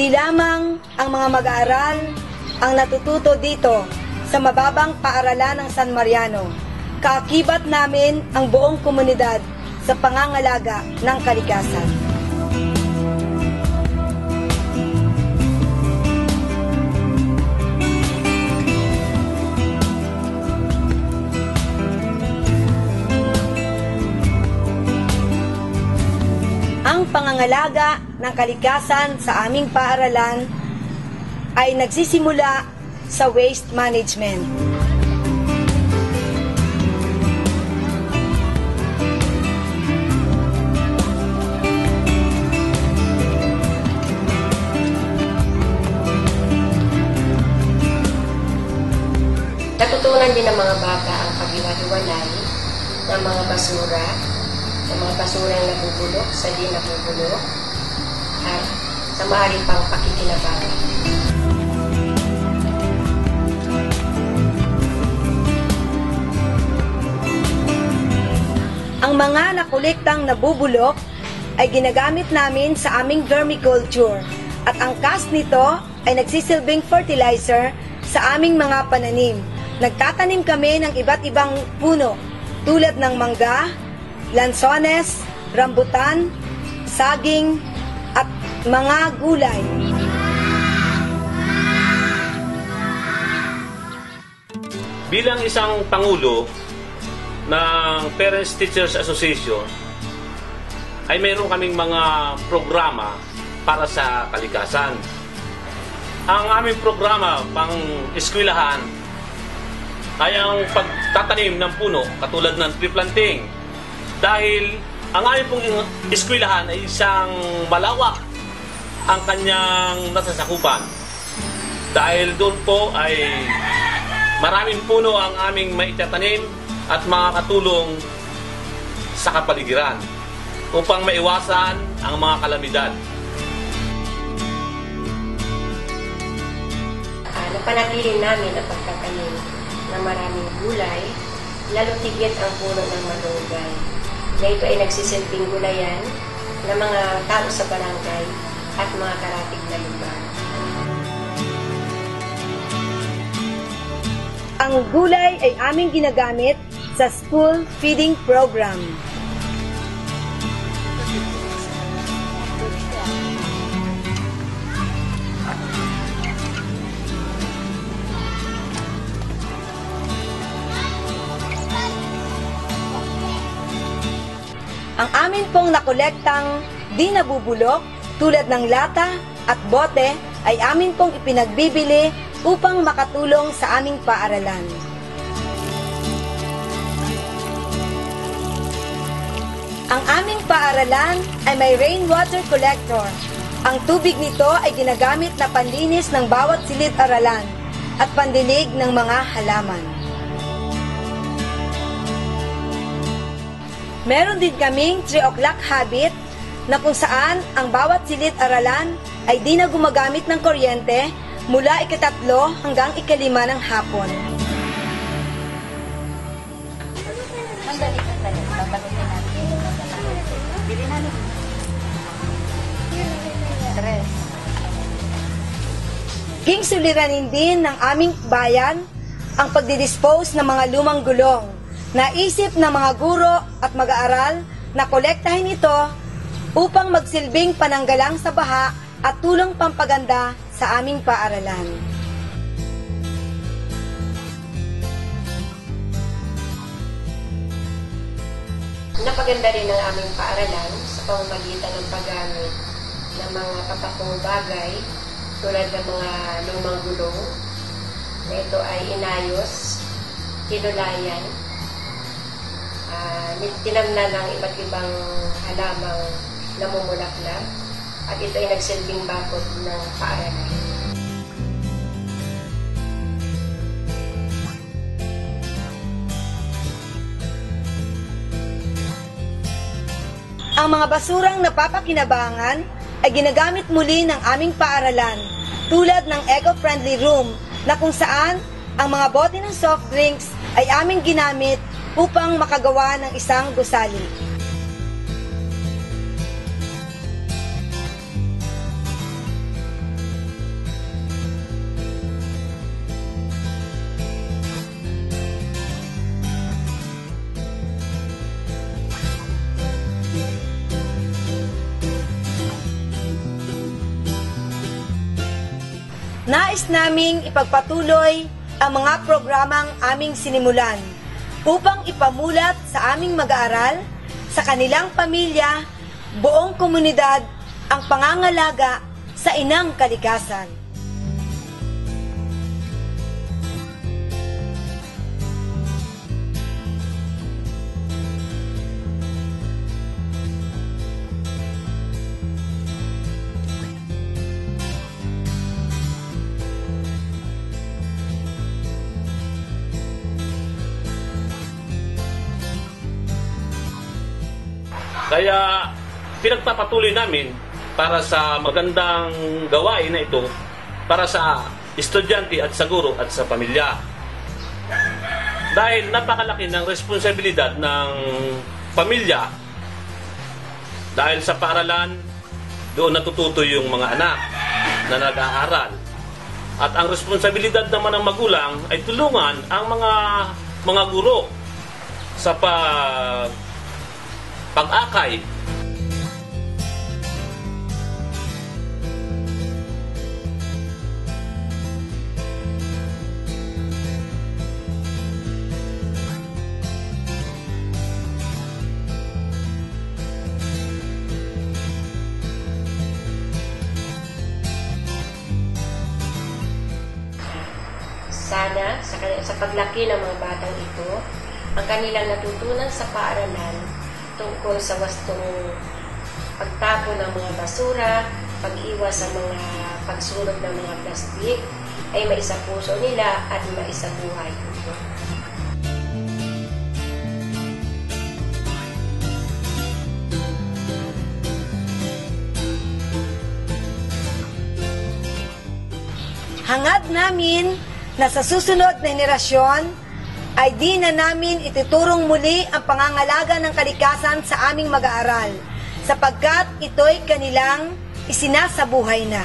Hindi lamang ang mga mag-aaral ang natututo dito sa mababang paaralan ng San Mariano. Kaakibat namin ang buong komunidad sa pangangalaga ng kalikasan. Ang pangangalaga ng kalikasan sa aming paaralan ay nagsisimula sa waste management. Natutunan din ng mga bata ang paghiwa-hiwalay ng mga basura, sa mga basura na nabubulok, sa di nabubulok, at sa maaaring pang pakikinabangan. Ang mga nakolektang nabubulok ay ginagamit namin sa aming vermiculture at ang cast nito ay nagsisilbing fertilizer sa aming mga pananim. Nagtatanim kami ng iba't ibang puno tulad ng mangga, lansones, rambutan, saging, at mga gulay. Bilang isang pangulo ng Parents Teachers Association, ay mayroon kaming mga programa para sa kalikasan. Ang aming programa pang eskwelahan ay ang pagtatanim ng puno katulad ng tree planting. Dahil ang aming pong eskwelahan ay isang malawak ang kanyang nasasakupan. Dahil doon po ay maraming puno ang aming maitatanim at makakatulong sa kapaligiran upang maiwasan ang mga kalamidad. Napanatili namin ang pagtatanim ng maraming gulay, lalo tigit ang puno ng malunggay. Na ito ay nagsisilbing gulayan ng mga tao sa barangay at mga karatig na lugar. Ang gulay ay aming ginagamit sa school feeding program. Ang amin pong nakolektang di nabubulok tulad ng lata at bote ay amin pong ipinagbibili upang makatulong sa aming paaralan. Ang aming paaralan ay may rainwater collector. Ang tubig nito ay ginagamit na panlinis ng bawat silid-aralan at pandilig ng mga halaman. Meron din kaming 3 o'clock habit na kung saan ang bawat silid-aralan ay di na gumagamit ng kuryente mula ika-3 hanggang ika-5 ng hapon. King suliranin din ng aming bayan ang pagdidispose ng mga lumang gulong. Naisip ng mga guro at mag-aaral na kolektahin ito upang magsilbing pananggalang sa baha at tulong pampaganda sa aming paaralan. Napaganda rin ang aming paaralan sa pamamagitan ng paggamit ng mga kapakong bagay tulad ng mga lumang gulong na ito ay inayos, tinulayan, tinamnan ng iba't ibang halamang namumulaklak at ito ay nagsilbing bakod ng paaralan. Ang mga basurang napapakinabangan ay ginagamit muli ng aming paaralan tulad ng eco-friendly room na kung saan ang mga bote ng soft drinks ay aming ginamit upang makagawa ng isang gusali. Nais naming ipagpatuloy ang mga programang aming sinimulan upang ipamulat sa aming mag-aaral, sa kanilang pamilya, buong komunidad, ang pangangalaga sa inang kalikasan. Kaya pinagpapatuloy namin para sa magandang gawain na ito para sa estudyante at sa guro at sa pamilya. Dahil napakalaki ng responsibilidad ng pamilya dahil sa paaralan doon natututo yung mga anak na nag-aaral. At ang responsibilidad naman ng magulang ay tulungan ang mga guro sa pag-akay. Sana sa paglaki ng mga batang ito, ang kanilang natutunan sa paaralan tungkol sa wastong pagtapon ng mga basura, pag-iwas sa mga pagsunog ng mga plastik, ay maisapuso nila at maisabuhay. Hangad namin na sa susunod na henerasyon ay di na namin ituturong muli ang pangangalaga ng kalikasan sa aming mag-aaral sapagkat ito'y kanilang isinasabuhay na.